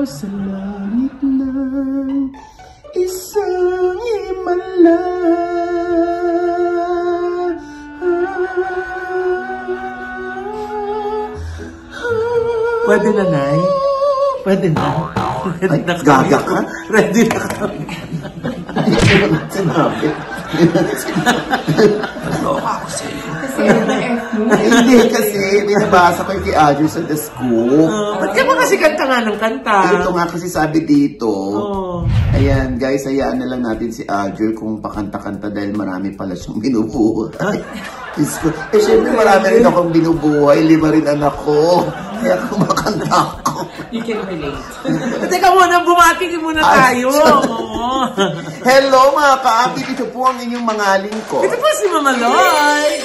sa langit ng isang himala. Pwede na, Nay? Pwede na. Ay, gaga ka? Ready na kami. Sinabi. Ako sa'yo. Hindi kasi, binabasa ko yung kay Audrey sa The Scoop. Ba't ka ba kasi kanta nga ng kanta? Ito nga kasi sabi dito. Ayan, guys, hayaan na lang natin si Audrey kung pakanta-kanta dahil marami pala siyang binubuhay. Siyempre marami rin akong binubuhay, 5 rin anak ko. Kaya kumakanta ako. You can relate. Teka muna, bumati muna tayo. Hello mga ka-abit, ito po ang inyong mga lingkod. Ito po si Mama Loy.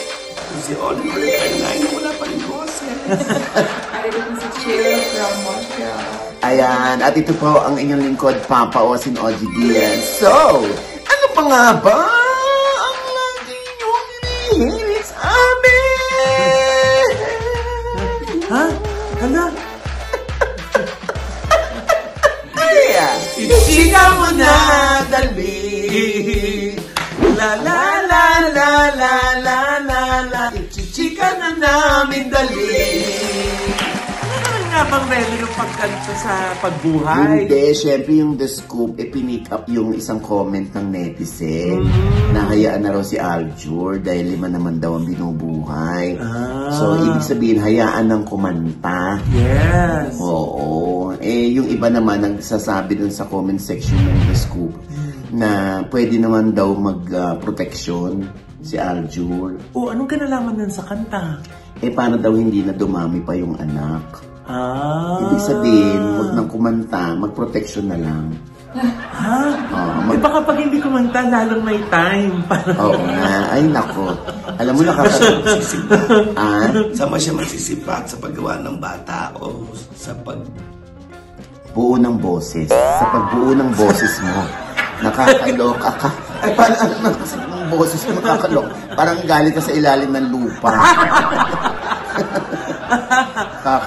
Si Oliver, ay wala pa rin boses. Ito po si Chill from Montreal. Ayan, at ito po ang inyong lingkod, Papa Osin OG Diaz. So, ano pa nga ba ang lagi niyong hinihiling sa amin? Ha? Hala? Ichika mo na, dali. La la la la la la la la. Ichika na namin, dali. Ano naman nga bang ready yung pagkanta sa pagbuhay? Hindi, syempre yung The Scoop, pinick up yung isang comment ng netizen. Nahayaan na raw si Aljur dahil 5 naman daw ang binubuhay. So, ibig sabihin, hayaan ng kumanta. Yes. Oo. Yung iba naman nagsasabi dun sa comment section ng The Scoop na pwede naman daw mag-protection si Aljur. Anong kinalaman nun sa kanta? Para daw hindi na dumami pa yung anak. Ibig sabihin, huwag nang kumanta, mag-protection na lang. Baka pag hindi kumanta, lalong may time. Oo nga. Ay, nako. Alam mo, Sama siya magsisipat sa paggawa ng bata o sa buo ng boses. Sa pagbuo ng boses mo, nakakaloka ka. Ay, parang ano kasi ng boses mo nakakaloka. Parang galing ka sa ilalim ng lupa.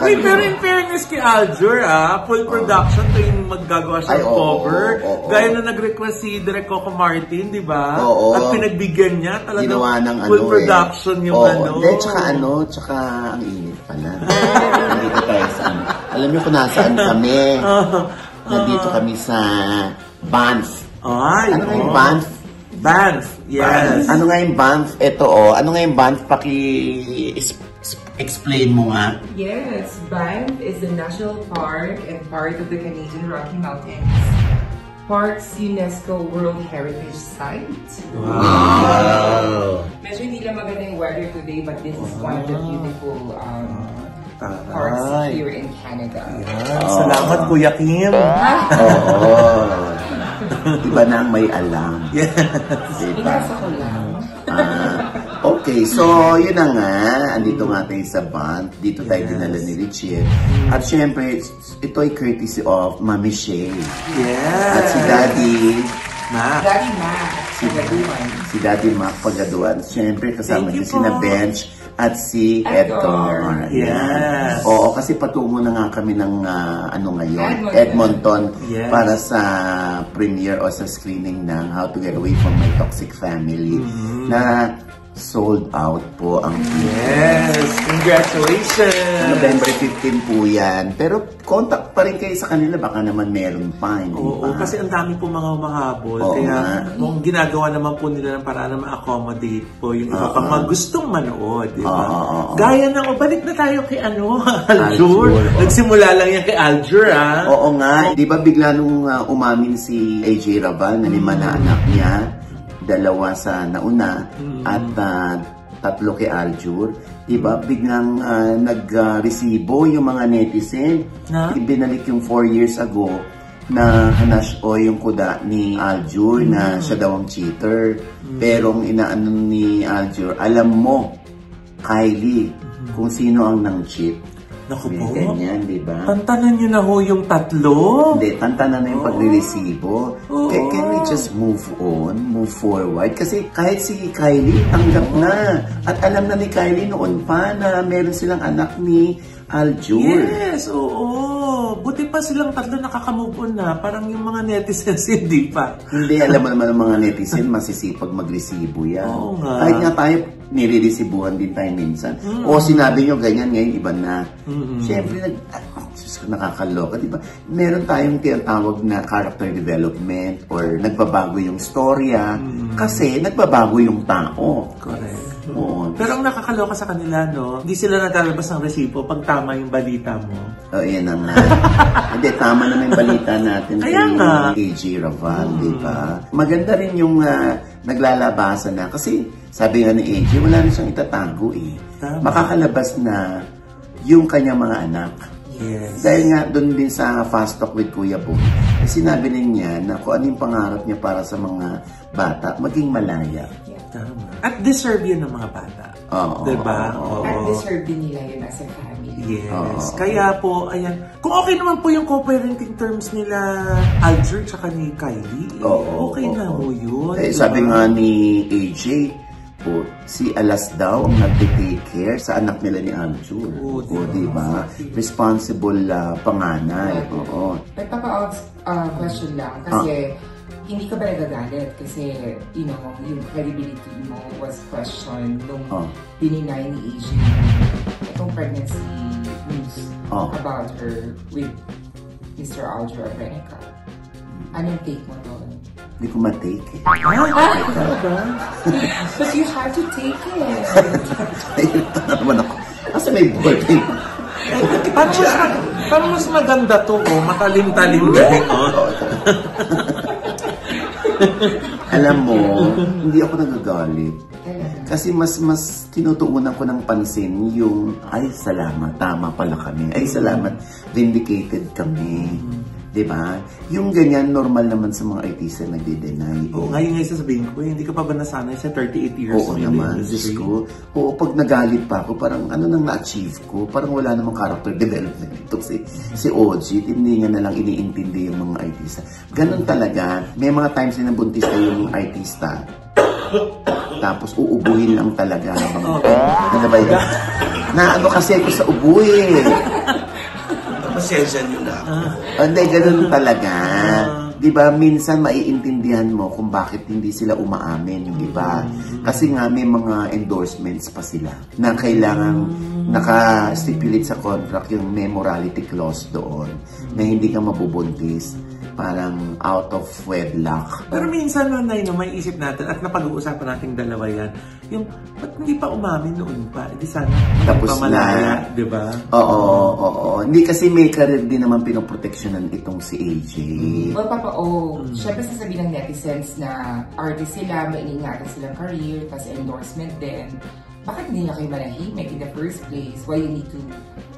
Wait, pero in fairness kay Aljur, full production to yung maggagawa siya ng cover. Gaya na nag-request si Direk Coco Martin, di ba? At pinagbigyan niya talagang full production yung Hindi, tsaka ang init pala. Nandito tayo sa alam niyo kung nasaan kami. Nandito kami sa Banff. Ano nga yung Banff? Banff, yes. Ano nga yung Banff? Ito ano nga yung Banff? Explain mo nga. Yes, Banff is the national park and part of the Canadian Rocky Mountains. Park's UNESCO World Heritage Site. Wow! Medyo hindi lang maganda yung weather today, but this is one of the beautiful parks here in Canada. Salamat, Kuya Kim. Iba na ang may alam. Yes. Inasa ko lang. Okay, so yun na nga. Andito nga tayo sa Banff. Dito tayo dinala ni Richie. At syempre, ito ay courtesy of Mami Shay. Yes. At si Daddy Mac. Daddy Mac. Si Daddy Mac Pagaduan. Syempre, kasama niya si na Bench at si Edgar. Yes. Oo, kasi patungo na nga kami ng Edmonton para sa premiere o sa screening ng How to Get Away from My Toxic Family na sold out po ang Yes! Congratulations! November 15 po yan. Pero contact pa rin kayo sa kanila. Baka naman meron pa. Kasi ang dami po mga humahabol. Kaya ginagawa naman po nila ng paraan na ma-accommodate po yung iba pang mga gustong manood. Diba? Gaya ng, balik na tayo kay Aljur. Nagsimula lang yan kay Aljur, Oo nga. Di ba bigla nung umamin si AJ Rabal na 5 na anak niya, 2 sa nauna at 3 kay Aljur, diba? Biglang nag-resibo yung mga netizen. Ibinalik yung 4 years ago na hanash o yung kuda ni Aljur na siya daw ang cheater. Pero ang inaano ni Aljur, alam mo, Kylie, kung sino ang nang-cheat. Naku po. Ganyan, di ba? Tantanan nyo na ho yung 3. Hindi, tantanan na yung pagre-resibo. Can we just move on, move forward? Kasi kahit si Kylie, tanggap na. At alam na ni Kylie noon pa na meron silang anak ni Aljur. Yes, oo. buti pa silang tatlo nakaka-move on na. Parang yung mga netizens, hindi pa. Hindi, alam mo naman ng mga netizen, masisipag magresibo yan. Oo nga. Kahit nga tayo, nire-resibuhan din tayo minsan. O sinabi nyo ganyan, ngayon iba na. Siyempre, nakakaloka, di ba? Meron tayong tinatawag na character development or nagbabago yung storya kasi nagbabago yung tao. Correct. Oo. Pero ang nakakaloka sa kanila, no? Hindi sila natalabas ng resibo pag tama yung balita mo. Oh, yan ang hindi, tama naman yung balita natin kay AJ Raval, di ba? Maganda rin yung naglalabasan na kasi sabi nga ni AJ, wala rin siyang itatago eh. Tama. Makakalabas na yung kanyang mga anak. Yes. Dahil nga doon din sa Fast Talk with Kuya Bo, sinabi niya na kung ano yung pangarap niya para sa mga bata, maging malaya. Tama. At deserve yun ng mga bata. Oo. Diba? At deserve din nila yun as a family. Yes. Kaya po, ayan. Kung okay naman po yung co-parenting terms nila, Aljur tsaka ni Kylie, okay na po yun. Eh, diba? sabi nga ni AJ, po, si Alas daw ang nag-take care sa anak nila ni Aljur. Diba? Responsible panganay. Oo. Nagpapa-out question lang kasi hindi ka ba nagagalit kasi, you know, yung credibility mo was questioned nung dininay ni AJ itong pregnancy news about her with Mr. Aljur Abrenica. Anong take mo doon? Hindi ko ma-take eh. But you have to take it. Ito na naman ako. Kasi may ballpen. Parang mas maganda to, matalim-talim galing. Alam mo, hindi ako nagagalit. Kasi mas tinutuunan ko ng pansin yung, ay salamat, tama pala kami. Ay salamat, vindicated kami. Diba? Yung ganyan, normal naman sa mga artista nagde-deny. Oo, ngayon nga sasabihin ko, hindi ka pa ba nasanay sa 38 years? Oo naman, Diyos ko. Oo, pag nagalit pa ako, parang ano nang na-achieve ko? Parang wala namang character development dito. Si OG, hindi niya nalang iniintindi yung mga artista. Ganon talaga. May mga times na nabuntis na yung artista. Tapos uubuhin lang talaga. Ano ba yun? Na ano kasi ako sa ubo eh. Pasensya nyo na ako. Hindi, ganun talaga. Diba, minsan maiintindihan mo kung bakit hindi sila umaamin yung iba. Kasi nga may mga endorsements pa sila na kailangan naka-stipulate sa contract yung may morality clause doon na hindi ka mabubuntis. Parang out of wedlock. Pero minsan, Nay, no, may isip natin at napag-uusapan nating dalawa yan, yung, ba't hindi pa umamin noon pa? Hindi sana, tapos malaya, di ba? Oo. Hindi kasi may career din naman pinoproteksyonan itong si AJ. Well, Papa, syempre sasabihin ng netizens na artist sila, may iniingatan silang career, kasi endorsement din. Bakit hindi na kayo manahimik in the first place? Why you need to,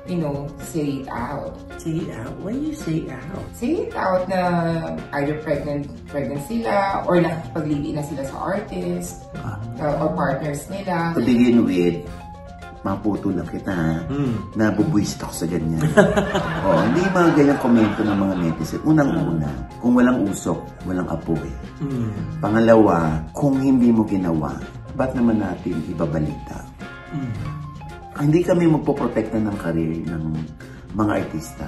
you know, say it out? Say it out? Why you say it out? Say it out na either pregnant sila or nakikipag-live-in na sila sa artist or partners nila. To begin with, maputo lang kita ha. Nabubwisit ako sa ganyan. Hindi mga ganyang komento ng mga netizen. Unang-una, kung walang usok, walang apoy. Pangalawa, kung hindi mo ginawa, ba't naman natin ibabalita? Hindi kami magpoprotekta ng karir ng mga artista.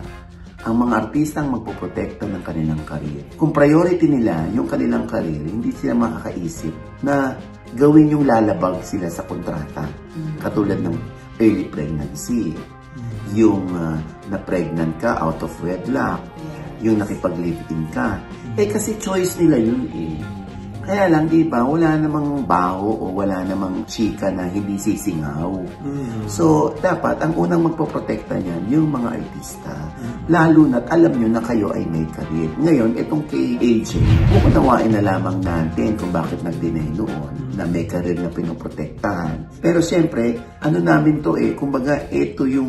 Ang mga artista ang magpoprotekta ng kanilang karir. Kung priority nila yung kanilang karir, hindi sila makakaisip na gawin yung lalabag sila sa kontrata. Katulad ng early pregnancy, yung na-pregnant ka out of wedlock, yung nakipag-live-in ka. Kasi choice nila yun eh. Kaya lang, di ba, wala namang baho o wala namang chika na hindi sisingaw. So, dapat, ang unang magpoprotekta niyan, yung mga artista. Lalo na't alam nyo na kayo ay may career. Ngayon, itong kay AJ, uunawain na lamang natin kung bakit nag-deny noon na may career na pinoprotektahan. Pero siyempre, ano namin to eh, kumbaga, ito yung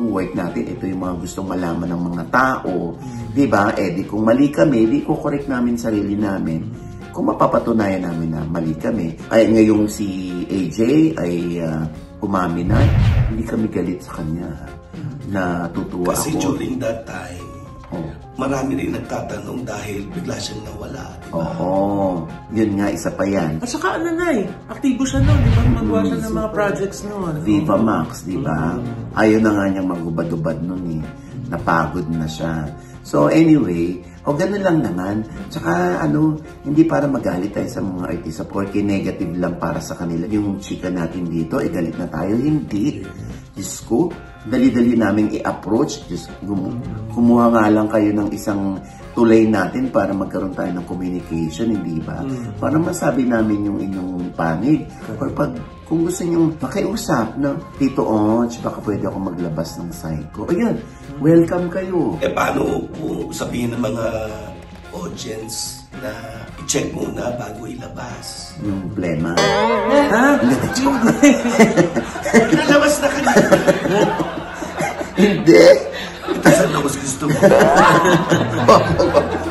work natin, ito yung mga gustong malaman ng mga tao. Di ba? Di kung mali kami, di ko correct namin sarili namin. Kung mapapatunayan namin na mali kami, ay ngayong si AJ ay umamin na, hindi kami galit sa kanya. Natutuwa Kasi ako. Kasi during that time, marami rin nagtatanong dahil bigla siyang nawala. Diba? Yun nga, isa pa yan. At saka ano na aktibo siya noon, di ba? Magawa siya ng mga projects noon. Viva Max, di ba? Ayaw na nga niyang magubad-ubad noon eh. napagod na siya. So anyway, ganun lang naman. Tsaka hindi para magalit tayo sa mga artista porque negative lang para sa kanila. Yung chika natin dito, galit na tayo. Hindi. Diyos ko, dali-dali namin i-approach. Kumuha nga lang kayo ng isang tulay natin para magkaroon tayo ng communication, hindi ba? Para masabi namin yung inyong panig. Or kung gusto nyo makiusap, Tito Onch, baka pwede ako maglabas ng side ko. Ayan, welcome kayo. Paano kung sabihin ng mga audience na i-check muna bago ilabas? Yung plema. Ha? Nalabas na kanina. Hindi. Saan ako gusto mo?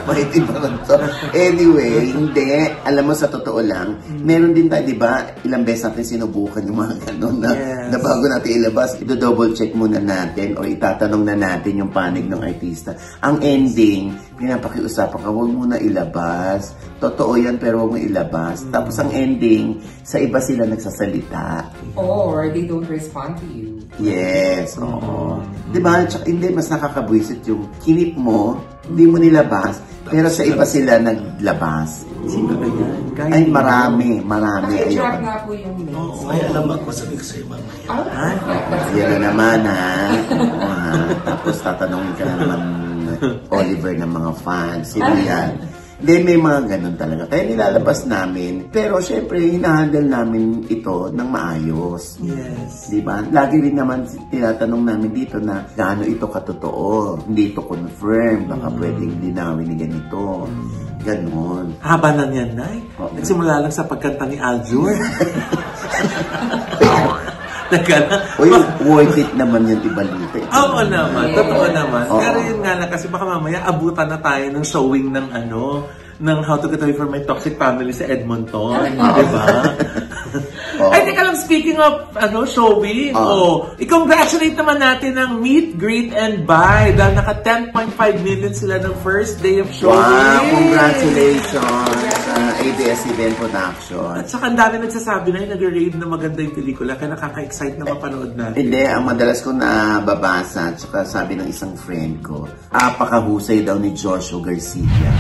Mahiti ba lang to? Anyway, hindi. Alam mo, sa totoo lang, meron din tayo, di ba, ilang beses natin sinubukan yung mga gano'n na bago natin ilabas, i-double check muna natin o itatanong na natin yung panig ng artista. Ang ending, pinapakiusapan ka, huwag muna ilabas. Totoo yan, pero huwag mo ilabas. Tapos ang ending, sa iba sila nagsasalita. Or they don't respond to you. Yes, oo. Diba? Tsaka hindi, mas nakakabwisit yung kinip mo, hindi mo nilabas, pero sa iba sila naglabas. Sino ba yan? Ay, marami. Naka-trap nga po yung names. Oo, ay alam ako, sabi ko sa'yo mamaya. Yan na naman, ha? Tapos tatanungin ka na naman Oliver ng mga fans. Sino yan? Hindi, may mga ganun talaga. Kaya nilalabas namin. Pero syempre, hinahandle namin ito ng maayos. Yes. Diba? Lagi rin naman tinatanong namin dito na gaano ito katotoo. Hindi ito confirm. Baka pwedeng linawin ni ganito. Ganon. Haba na yan, Nay. Nagsimula lang sa pagkanta ni Aljur. Uy, worth it naman yung ibalita. Oo naman, totoo naman. Pero yun nga lang, kasi baka mamaya abutan na tayo ng showing ng ng How to Get Away From My Toxic Family sa Edmonton. Diba? Ay, teka lang, speaking of showing, i-congratulate naman natin ang Meet, Greet, and Buy dahil naka 10.5 million sila ng first day of showing. Wow, congratulations sa ABS-CBN Production. At saka ang dami nagsasabi na nag-rave na maganda yung pelikula kaya nakaka-excite na mapanood natin. Hindi, ang madalas ko nababasa at saka sabi ng isang friend ko, apakahusay daw ni Joshua Garcia.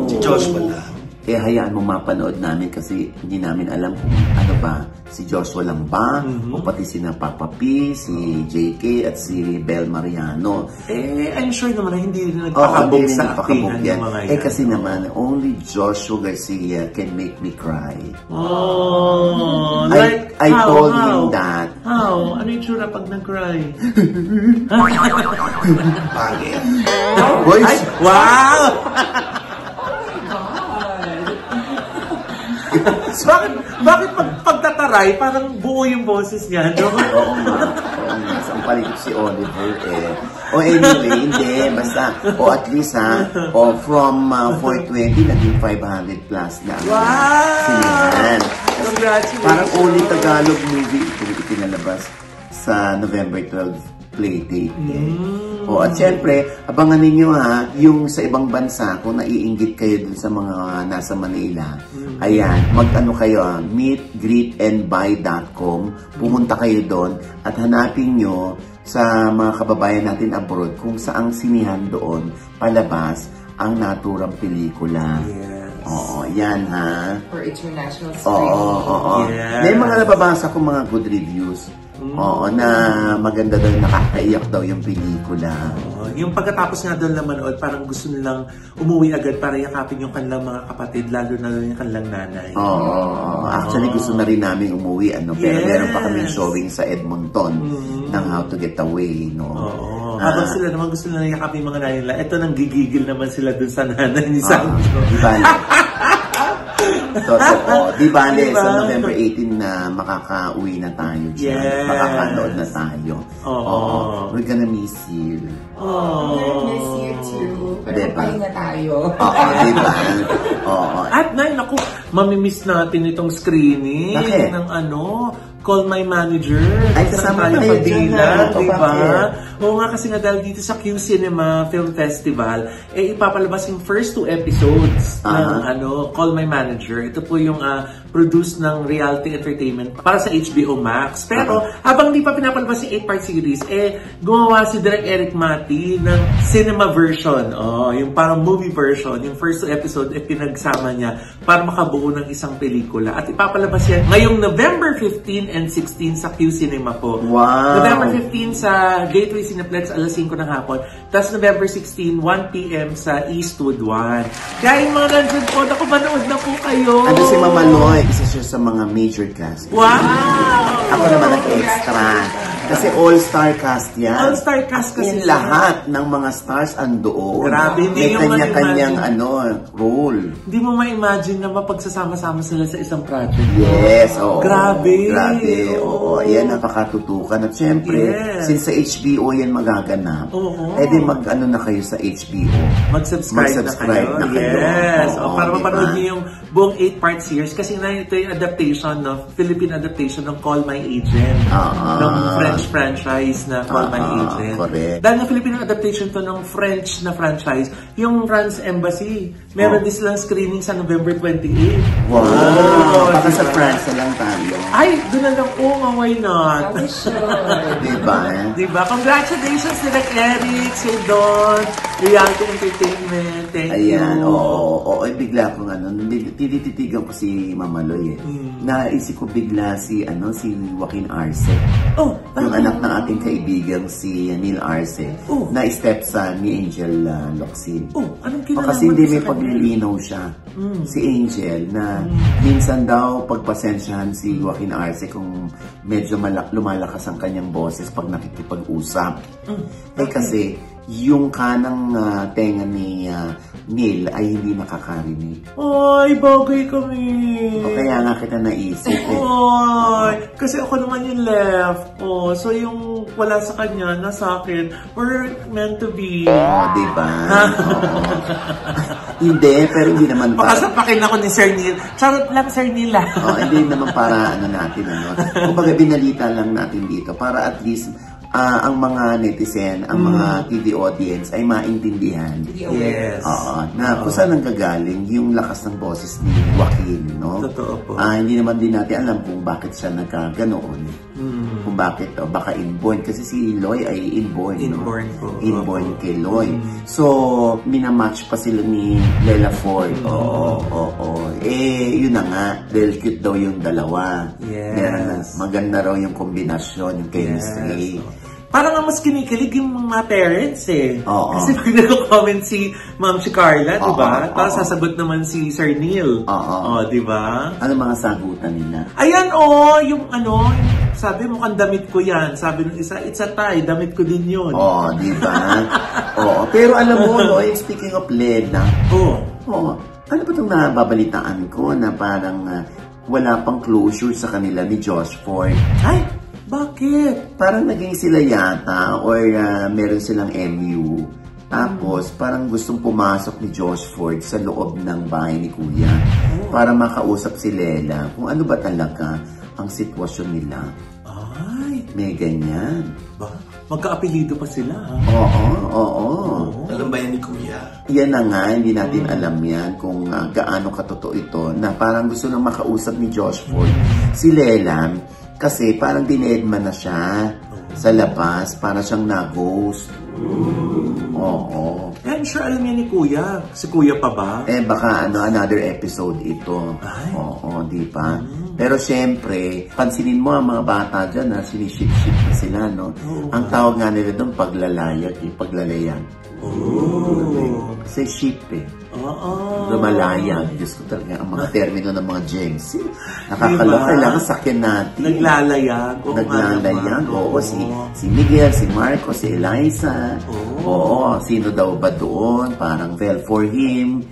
Si Joshua lang. Hayaan mo mapanood namin kasi hindi namin alam kung ano ba, si Joshua lang ba, o pati sina Papa P, si JK, at si Bel Mariano. I'm sure naman na hindi rin nagpakabog sa actingan ng mga yan. Kasi naman, only Joshua Garcia can make me cry. Oh, I told him that. How? Ano yung tsura pag nag-cry? Pangit. Wow! Bakit pagtataray, parang buo yung boses niya, no? Oo nga. Ang palikot si Oliver anyway, hindi. Basta, at least from 420, naging 500 plus na. Wow! Congratulations! Parang only Tagalog movie itong itinalabas sa November 12 playdate. At syempre, abangan ninyo yung sa ibang bansa, kung naiinggit kayo dun sa mga nasa Manila, ayan, mag-ano kayo, meetgreetandbuy.com, pumunta kayo doon at hanapin nyo sa mga kababayan natin abroad kung saang sinihan doon palabas ang naturang pelikula. Yes. Oo, yan For international screening. Oo. Yes. May mga nababasa kong mga good reviews. Oo, na maganda daw, nakakaiyak daw yung pelikula. Yung pagkatapos nga doon na manood, parang gusto nilang umuwi agad para yakapin yung kanilang mga kapatid, lalo na yung kanilang nanay. Actually, gusto na rin namin umuwi, pero meron pa kaming showing sa Edmonton ng How to Get Away, Habang sila naman gusto nila yakapin yung mga nanay nila, eto nang gigigil naman sila doon sa nanay ni Sancho. Di bale, sa November 18 na makaka-uwi na tayo dyan. Yes. Makaka-nood na tayo. We're gonna miss you. Miss you too. Pero pahinga tayo. Diba? At naku, mamimiss natin itong screening ng Call My Manager. Ay, kasama tayo tayo dyan diba? Oo nga, kasi nga dahil dito sa Q Cinema Film Festival, ipapalabas yung first 2 episodes ng Call My Manager. Ito po yung produce ng Reality Entertainment para sa HBO Max. Pero habang di pa pinapalabas si 8-part series, gumawa si Direk Eric Mati ng cinema version. Yung parang movie version. Yung first episode, pinagsama niya para makabuo ng isang pelikula. At ipapalabas yan ngayong November 15 and 16 sa Q Cinema po. Wow! November 15 sa Gateway Cineplex, alas 5 ng hapon. Tapos November 16, 1 p.m. sa Eastwood 1. Kaya yung mga nandun po, manood na po kayo. Ano si Mama Loy? Isa siya sa mga major cast. Wow! Ako naman nag-extra. Kasi all-star cast yan. All-star cast kasi. Yung lahat ng mga stars andoon. Grabe, may kanya-kanyang role. Hindi mo ma-imagine na mapagsasama-sama sila sa isang project. Yes, oo. Grabe. Grabe, oo. Yan, napakatutukan. At syempre, since sa HBO yan magaganap, edi mag-ano na kayo sa HBO. Mag-subscribe na kayo. Yes. Para mapanood niyo yung buong 8-part series. Kasi na ito yung adaptation of Philippine adaptation ng Call My Agent. Ng French franchise na Call My Agent. Correct. Dahil na Filipino adaptation to ng French na franchise, yung France Embassy, meron din silang screening sa November 28. Wow! Baka sa France na lang tayo. Ay, doon na lang. Why not? Diba? Diba? Congratulations, Direk Eric, Sir Don, Reality Entertainment. Thank you. Ayan, oo. Bigla akong tinititigan ko si Mama Loy Naisip ko bigla si Joaquin Arce. Yung anak ng ating kaibigan si Neil Arce. Na stepson ni Angel Locsin. Anong kinalaman? Kasi hindi may paglilinaw siya. Si Angel na minsan daw pagpasensyahan si Joaquin Arce kung medyo lumalakas ang kanyang boses pag nakikipag-usap. Kasi yung kanang tenga ni Neil ay hindi nakakarinig. Ay, bagay kami. Kaya nga kita naisip kasi ako naman yung left. So yung wala sa kanya, na sa akin, we're meant to be. Diba? Hindi, pero hindi naman para. Pakasapakin ako ni Sir Neil. Charot lang, Sir Neil. Hindi naman para natin. Kumbaga binalita lang natin dito para at least ang mga netizen, ang mga TV audience ay maintindihan. Yes. Na kung saan nanggagaling yung lakas ng boses ni Joaquin, no? Totoo po. Hindi naman din natin alam kung bakit siya nagkaganoon. Kung bakit, baka inborn. Kasi si Loy ay inborn, inborn no? Inborn kay Loy. So, minamatch pa sila ni Lela Ford. Yun na nga. Dahil cute daw yung dalawa. Yes. Maganda raw yung kombinasyon, yung chemistry. Parang nga mas kinikilig yung mga parents Kasi pag nag-comment si Ma'am si Carla, diba? Tapos sasagot naman si Sir Neil. Diba? Ano mga sagutan nila? Ayan yung sabi mo mukhang damit ko yan. Sabi ng isa, it's a tie, damit ko din yun. Diba? Pero alam mo, speaking of Lena, ano ba itong nababalitaan ko na parang wala pang closure sa kanila ni Josh Ford? Ay! Bakit? Parang naging sila yata or meron silang MU. Tapos parang gustong pumasok ni Josh Ford sa loob ng bahay ni Kuya para makausap si Lela kung ano ba talaga ang sitwasyon nila. Ay! May ganyan. Magka-apelido pa sila, ha? Oo. Alam ba yan ni Kuya? Yan na nga, hindi natin alam yan kung gaano katotoo ito na parang gusto nang makausap ni Josh Ford si Lela. Kasi parang dinedma na siya sa labas, para siyang na-ghost. I'm sure alam niya ni Kuya. Si Kuya pa ba? Baka another episode ito. Di ba? Pero syempre, pansinin mo ang mga bata dyan na siniship-ship na sila, no? Ang tawag nga nila doon, paglalayag, paglalayag. Kasi ship lumalayag. Diyos ko talaga, ang mga termino ng mga James. Nakakaloka, kailangan sakyan natin. Naglalayag. Si Miguel, si Marco, si Eliza. Sino daw ba doon? Parang fell for him.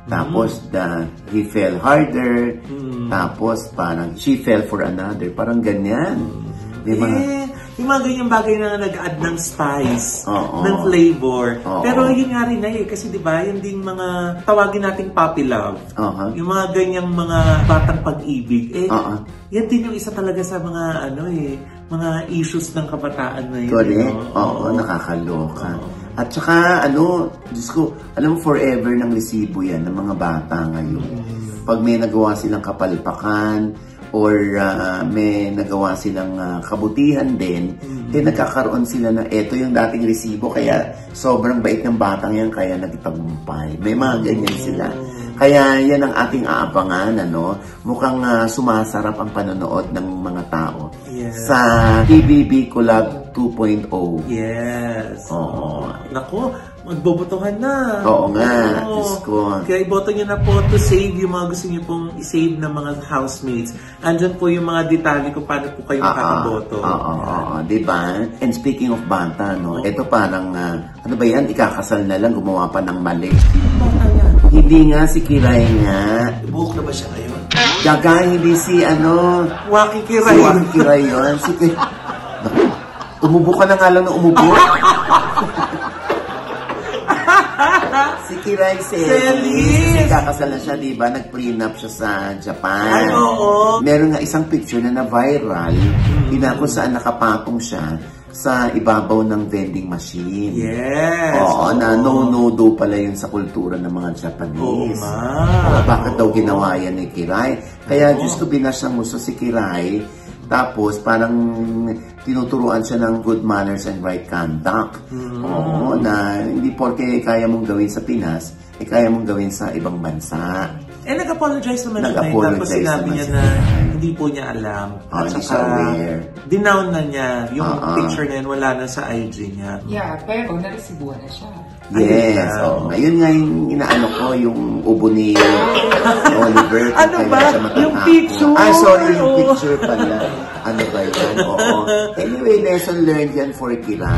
Tapos, he fell harder. Tapos, parang she fell for another. Parang ganyan. Yung mga ganyang bagay na nag-add ng spice, ng flavor. Pero yun nga rin kasi diba, yung ding mga tawagin nating puppy love, yung mga ganyang mga batang pag-ibig, yan din yung isa talaga sa mga mga issues ng kabataan na yun. Correct. Nakakaloka. At saka, Diyos ko, alam mo, forever ng resibo yan ng mga bata ngayon. Pag may nagawa silang kapalpakan, or may nagawa silang kabutihan din, nagkakaroon sila na eto yung dating resibo, kaya sobrang bait ng batang yan, kaya nagtagumpay. May mga ganyan sila. Kaya yan ang ating aabangan, mukhang sumasarap ang panonood ng mga tao sa PBB Collab 2.0. Yes. Oo. Naku, magbobotohan na. Oo nga, Diyos ko. Kaya iboto nyo na po to save yung mga gusto nyo pong i-save ng mga housemates. Andyan po yung mga detalye kung paano po kayo makakaboto. Oo, diba? And speaking of bata, ito parang, ano ba yan, ikakasal na lang, gumawa pa ng mali. Bata yan. Hindi nga, si Kiray nga. Buhok na ba siya ngayon? Gaga, hindi si Waki Kiray. Si Waki Kiray yun. Umubo ka na nga lang na umubo. Si Kiray Celis. Kakasal na siya, diba? Nag-prenup siya sa Japan. Ay, oo. Meron nga isang picture na na-viral. Kung saan nakapatong siya sa ibabaw ng vending machine. Yes. Oo, na no-no-do pala yun sa kultura ng mga Japanese. Bakit daw ginawa yan ni Kiray? Kaya Diyos ko, binash ng gusto si Kiray. Tapos, parang tinuturuan siya ng good manners and right conduct. Oo, na hindi porke kaya mong gawin sa Pinas, kaya mong gawin sa ibang bansa. Nag-apologize naman siya. Tapos sinabi niya na hindi po niya alam. At saka, dinown na niya. Yung picture na yun, wala na sa IG niya. Yeah, pero naresibuhan na siya. Yes, ngayon nga yung inaano ko, yung ubo ni Oliver. Ano ba? Yung picture? Sorry, yung picture pala. Ano ba yan? Oo. Anyway, lesson learned yan for Kiray.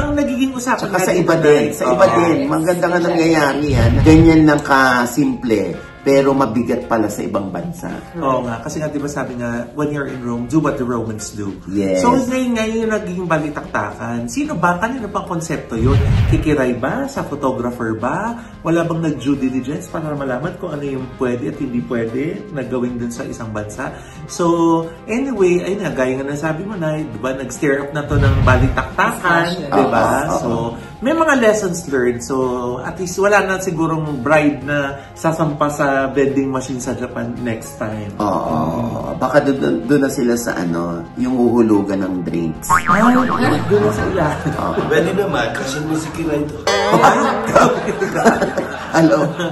Ang nagiging usapan natin. Sa iba din. Sa iba din. Maganda nga nangyayari yan. Ganyan lang ka-simple. Pero mabigat pala sa ibang bansa. Oo nga. Kasi nga, di ba sabi nga, when you're in Rome, do what the Romans do. Yes. So, ngayon yung nagiging balitaktakan. Sino ba? Kanino pang konsepto yun? Kikiray ba? Sa photographer ba? Wala bang nag-due diligence para malaman kung ano yung pwede at hindi pwede na gawin dun sa isang bansa? So, anyway, ayun nga, gaya nga nasabi mo na, di ba, nag-stir up na to ng balitaktakan, di ba? So, may mga lessons learned. So, at least wala na sigurong bride na sasampa sa vending machine sa Japan next time. Baka doon na sila sa yung uhulugan ng drinks. Doon na sila. Pwede naman, kasi mo si Kiray to.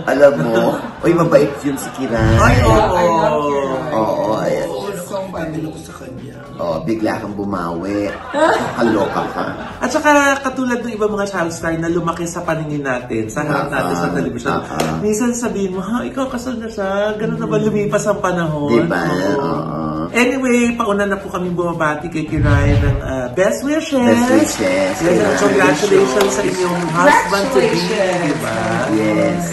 Alam mo, mabait yun si Kiray. Ayan. Pwede ko sa kanya. Bigla kang bumawi. Kaloka ka. At saka katulad ng ibang mga child star na lumaki sa paningin natin, sa harap natin sa television. Minsan sabihin mo, ikaw kasal na siya, ganun na ba lumipas ang panahon? Diba? Anyway, pauna na po kami bumabati kay Kiray ng best wishes. Best wishes. Congratulations sa inyong husband to be. Diba? Yes.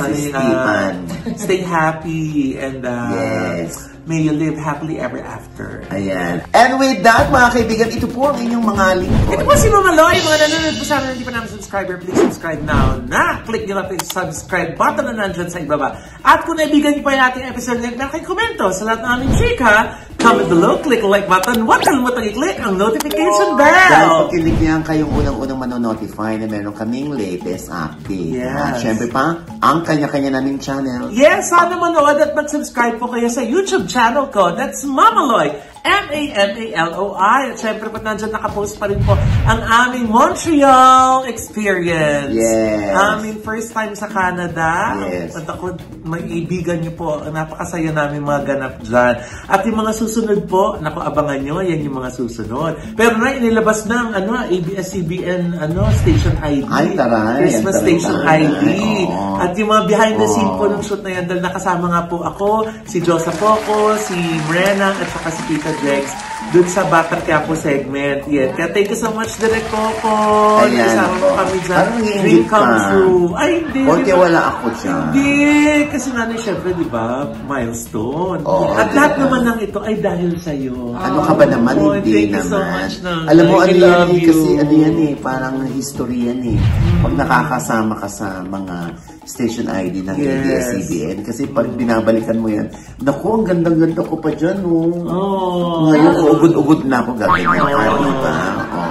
Stay happy and yes. May you live happily ever after. Ayan. And with that, mga kaibigan, ito po ang inyong mga lingkod. Ito po si Mama Loy. Mga nanonood po sa amin, hindi pa namin subscriber, please subscribe now na. Click nyo lang yung subscribe button na nandyan sa ibaba. At kung naibigan nyo pa yung ating episode, meron kayong komento sa lahat ng aming chika, comment below, click the like button, huwag kalimutan i-click ang notification bell. Dahil pag kinig niyan kayong unang-unang manonotify na meron kaming latest update. Yes. Siyempre pa, ang kanya-kanya naming channel. Yes, sana manood at mag-subscribe po kayo sa YouTube channel ko. That's Mama Loy. MAMALOI. At syempre po nandiyan nakapost pa rin po ang aming Montreal experience. Yes. Aming first time sa Canada. Yes. At ako, maibigan niyo po. Napakasaya namin mga ganap dyan. At yung mga susunod po, naku, abangan nyo, yan yung mga susunod. Pero na, inilabas ng ABS-CBN Station ID. Ay, taray. Christmas Station ID. At yung mga behind the scene po ng shoot na yan, dahil nakasama nga po ako, si Josa Poco, si Mrena, at saka si Tita Jex, dun sa Batang Quiapo segment. Yan. Kaya thank you so much, Direk Coco. Ayan. Kasama mo kami dyan. Parang Dream come true. Ay, hindi. Porque wala ako dyan. Hindi. Kasi nga syempre, di ba, milestone. At diba? lahat naman ng ito ay dahil sa'yo. Ano ka ba naman? Hindi thank you naman. so much na. Alam mo, I ano yan love eh, you. kasi ano yan eh, parang history yan eh. Pag nakakasama ka sa mga station ID ng ABS-CBN, kasi pag binabalikan mo yan, naku, ang gandang-ganda ko pa dyan, oh. Ngayon, ugod-ugod na ako gagawin. Diba?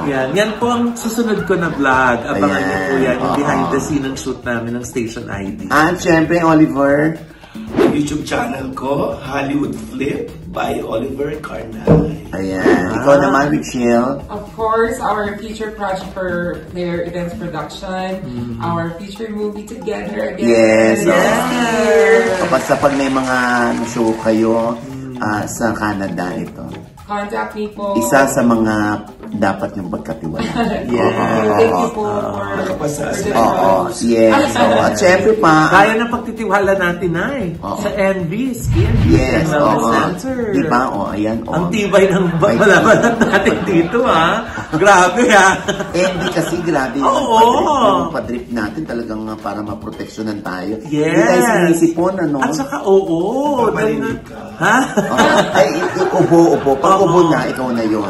Yan po ang susunod ko na vlog. Abangan niyo po yan, yung behind the scene ng shoot namin ng Station ID. At syempre, Oliver, YouTube channel ko, Hollywood Flip by Oliver Carnal. Ayan. Ikaw naman, Richelle. Of course, our future project for Flair Events Production, our future movie together again. Yes. Yes. Kapag may mga show kayo sa Canada ito. Contact me po. Isa sa mga dapat yung pagkatiwala. Thank you po for Yes. At syempre pa, kaya ng pagtitiwala natin ay sa NV Skin yes. Center. Diba? Ayan. Ang tibay ng balabalat natin dito, Grabe, Hindi kasi grabe yung padrip natin talagang para maproteksyonan tayo. Yes. Hindi tayo sinisipon, ano? At saka, Ay, ubo. Pag ubo na, ikaw na yun.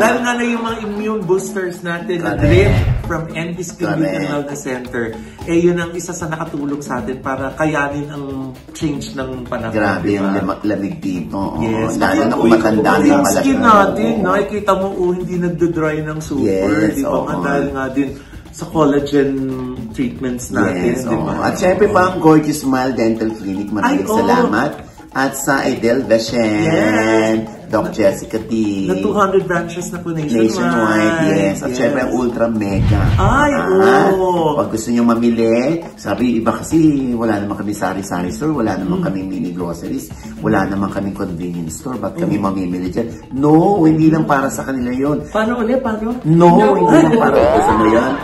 Lalo nga na yung mga immune boosters natin na drip from NV Skin Wellness Center. Yun ang isa sa nakatulong sa atin para kayanin ang change ng panahon. Grabe yung lamig dito. Yes. Lalo na kung matanda na yung skin natin, nakikita mo, hindi nagdo-dry ng super. Yes, di ba? Dahil nga din sa collagen treatments natin. Yes, diba? At syempre pa ang Gorgeous Smile Dental Clinic. Maraming salamat. At sa Idel Beshen, Doc Jessica D. Na 200 branches na po nationwide. Yes. At syempre ang Ultra Mega. Pag gusto nyo mamili, sabi iba kasi wala naman kami sari-sari store, wala naman kami mini groceries, wala naman kami convenience store, ba't kami mamimili dyan? No, hindi lang para sa kanila yun. Paano ulit? Paano? No, hindi lang para sa kanila yun.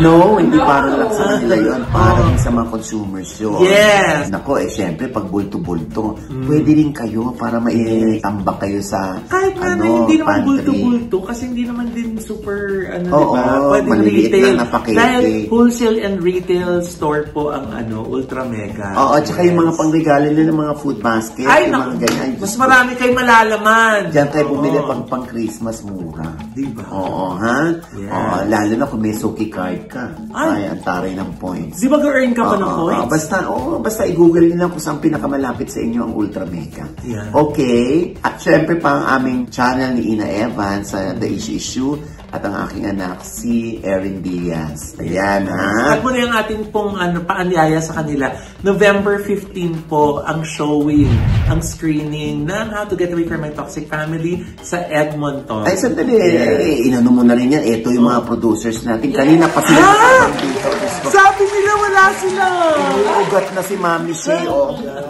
No, hindi para lang sa kanila yun. Para sa mga consumers yun. Yes! Nako, syempre, pag bulto-bulto, pwede rin kayo para maitambak kayo sa kahit na hindi naman bulto-bulto kasi hindi naman din super diba? Pwedeng retail. Dahil wholesale and retail store po ang Ultra Mega. At saka yung mga pangregalo nila ng mga food basket, yung mga ganyan. Mas marami kayo malalaman. Diyan tayo bumili pang Christmas mura. Diba? Yes. Lalo na kung may Suki card ka. Ay, ang taray ng points. Di ba ga-earn ka pa ng points? Basta i-google nila kung saan pinakamalapit sa inyo ang Ultra Mega. Yeah. Okay. At syempre pa ang aming channel ni Ina Evans sa The Issue at ang aking anak si Erin Diaz. Ayan, At muna yung ating pong paanyaya sa kanila. November 15 po ang showing, ang screening ng How to Get Away from My Toxic Family sa Edmonton. Ay, sandali. Inano mo na rin yan. Ito yung mga producers natin. Kanina pa sila dito. Sabi nila wala sila. Ugat na si Mami Shay.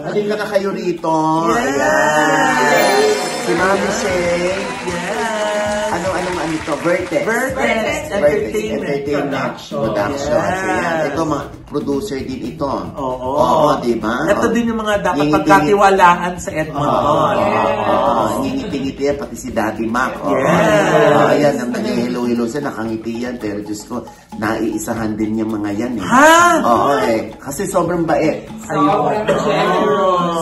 Halika na kayo rito. Ayan. Si Mami Shay. Ano ito? Vertex Entertainment Production. Ito, mga producer din ito. Diba? Ito din yung mga dapat pagkatiwalaan sa Edmonton. Ngingiti-ngiti yan, pati si Daddy Mac. Ayan, ang hello siya, nakangiti yan. Pero Diyos ko, naiisahan din yung mga yan. Kasi sobrang bait.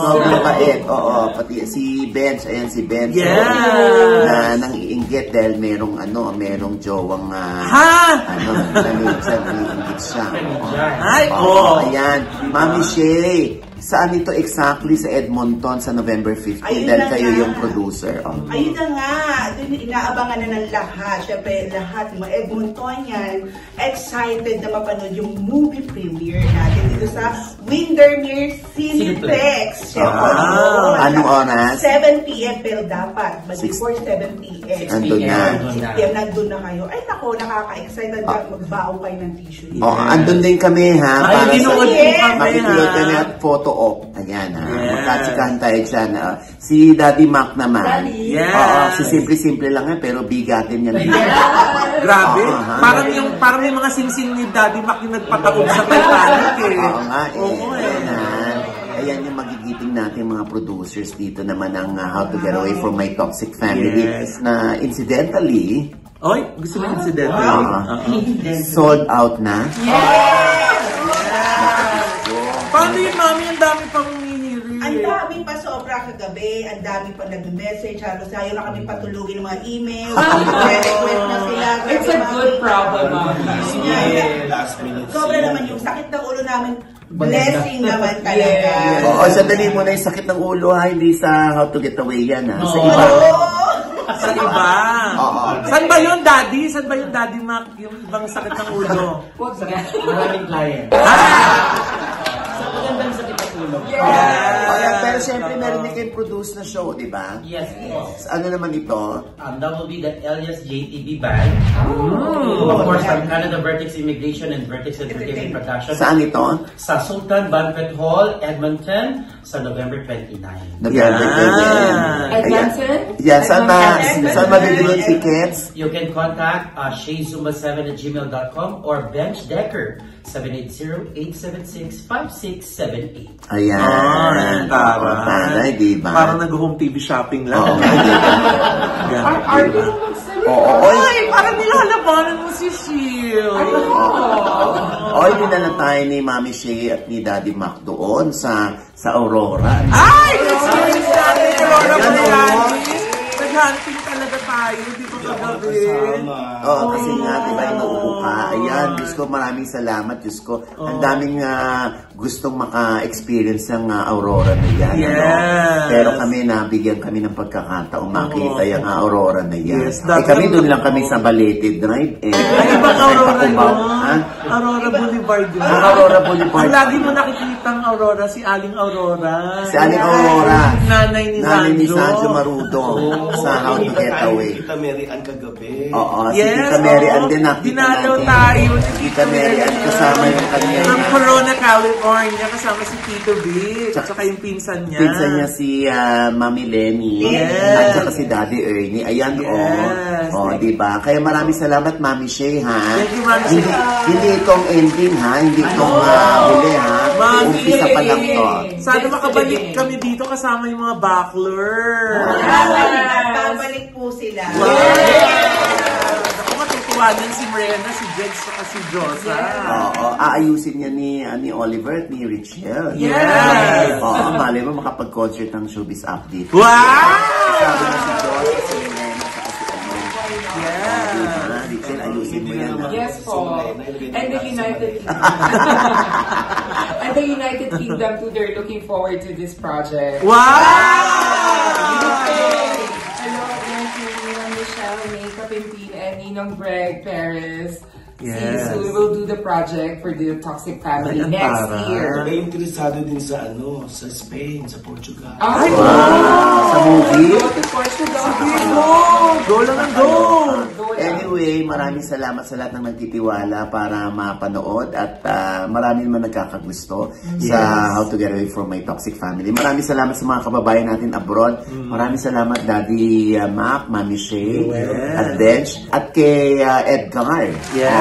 Sobrang bait. Pati si Benz. Ayan si Benz. Na nang-iinggit dahil merong jowang naniinggit siya. Ayan. Mami Shay, saan ito exactly sa Edmonton sa November 15? Dahil kayo yung producer. Ayun na nga. Inaabangan na ng lahat. Siyempre, lahat mga Edmontonian excited na mapanood yung movie premiere natin dito sa Windermere Cineplex. Anong oras? 7 p.m. pero dapat. But before 7 p.m. Nandun na. 6 p.m. nandun na kayo. Ay nako, nakaka-excited na magbaong kayo ng tissue. Andun din kami para sa makikilot kami at photo op. Ayan magkatsikahan tayo dyan. Si Daddy Mac naman. Si simple-simple lang pero bigatin yan. Grabe. Parang yung mga sing-sing ni Daddy Mac yung nagpataog sa Titanic Ayan yung magigiting natin mga producers dito naman ang How to Get Away from My Toxic Family na incidentally gusto mo incidentally? Sold out na. Paano yun, Mami? Ang dami pang hihiri. Ang dami pa sobra kagabi. Ang dami pa nag-message. Halos ayaw na kami patulugin ng mga email. Request na sila. It's a good problem, Mami. Last minute. Sobra naman yung sakit ng ulo namin. Blessing naman talaga. Sandali mo na yung sakit ng ulo hindi sa How to Get Away yan sa iba. Sa iba. Saan ba yun, Daddy? Saan ba yun, Daddy Mac? Yung ibang sakit ng ulo? Maraming client. Sa magandang sakit ng ulo. Pero syempre, meron din kayong produce na show, di ba? Yes. Ano naman ito? That will be the Elias JTB Band. Of course, from Canada Vertex Immigration and Vertex Entertainment Production. Saan ito? Sa Sultan Banquet Hall, Edmonton, sa November 29. Edmonton? Yeah, saan mabibili yung tickets? You can contact shayzumba7@gmail.com or Bench Decker 780-876-5678. Ayan. Taray, di ba? Parang nag-home TV shopping lang. Oy, parang nilalabanan mo si Shield. Oy, dinala tayo ni Mami Shay at ni Daddy Mac doon sa Aurora. Ay! Experience natin, Aurora Borealis. Nag-hunting talaga tayo, di ba kagabi? Oo, kasi nga, diba, inuupo ka. Ayan, Diyos ko, maraming salamat, Diyos ko. Ang daming gustong maka-experience ng Aurora na yan. Yes. Ano? Pero kami, nabigyan kami ng pagkakataong makita yung Aurora na yan. Yes, kami doon lang kami sa Balete Drive. Ay, ibang Aurora yun. Aurora Boulevard yun. Aurora Boulevard. Ang lagi mo nakikita ang Aurora, si Aling Aurora. Si Aling Aurora. Nanay ni Sanjo Marudo. Sa How to Get Away. Tita Mary Ann kagabi. Oo, si Tita Mary Ann din nakita dinalaw natin. tayo. Tita Mary Ann kasama yung kanya. Ang Corona, California, kasama si Tito Vic. At saka yung pinsan niya. Pinsan niya si Mami Lenny. Yes. At saka si Daddy Ernie. Ayan, Yes. diba? Kaya maraming salamat, Mami Shay, ha? Thank you, Mami Shay. Hindi itong ending, ha? Hindi itong huli, ha? Mami, Umpisa pa lang to. sana makabalik kami dito kasama yung mga buckler. Babalik po sila. Ako matutuwa niyan si Mirena, si Jegs, at si Josa. Oo, aayusin niya ni Oliver at ni Richelle. Yes. Oo, malay mo makapag-concert ng Showbiz Update. Wow! Sabi na si Josa, si Mirena, saka si Richelle, ayusin mo yan. Yes po. And the United Kingdom. And the United Kingdom too, they're looking forward to this project. Wow! Hello again to Ninong Michelle, May Kapintin, and Ninong Greg Perez. Yes. We will do the project for the Toxic Family Ay, next para. year. May interesado din sa sa Spain, sa Portugal. Ay, Sa movie? Go to Portugal. Go lang ang go! Anyway, maraming salamat sa lahat ng nagtitiwala para mapanood at marami naman nagkakagusto sa How to Get Away from My Toxic Family. Maraming salamat sa mga kababayan natin abroad. Maraming salamat Daddy Mac, Mami Shay, at Bench, at kay Edgar.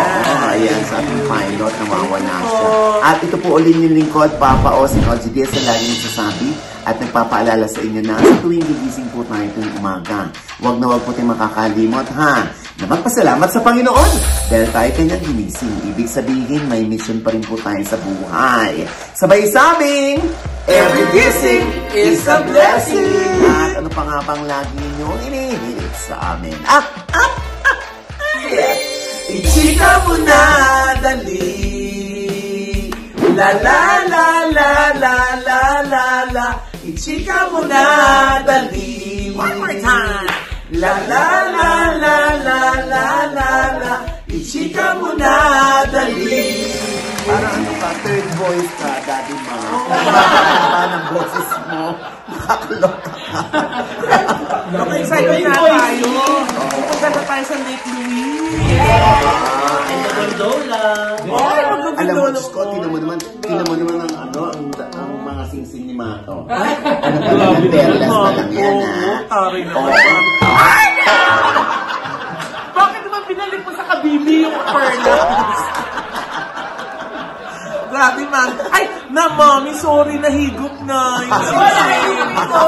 Ayan, sa ating pilot, nawawala siya. At ito po ulit yung lingkod, Papa Osin Ojidias na laging nagsasabi at nagpapaalala sa inyo na sa tuwing gigising po tayo tuwing umaga. Huwag na huwag po tayong makakalimot, ha? Na magpasalamat sa Panginoon dahil tayo kanyang ginising. Ibig sabihin, may mission pa rin po tayo sa buhay. Sabay sabing, every gising is a blessing! At ano pa nga bang lagi ninyong inihilit sa amin? Ichika mo na, dali. La la la la la la la la. Ichika mo na, dali. One more time. La la la la la la la la. Ichika mo na, dali. Parang ano ka, third voice ka, Daddy Ma. Nakakaba ng boses mo. Nakakaloka ka. Excited na tayo. Pupunta na tayo sa Lake Louise. Gondola. Alam mo, Diyos ko, tinan mo naman ang mga singsing ni Mato. Ano perlas na lang yan, ha? Taray na. Bakit naman binalik mo sa kabibi yung perlas? Grabe man. Ay, na Mami, sorry, nahigop na. Yung singsing ko.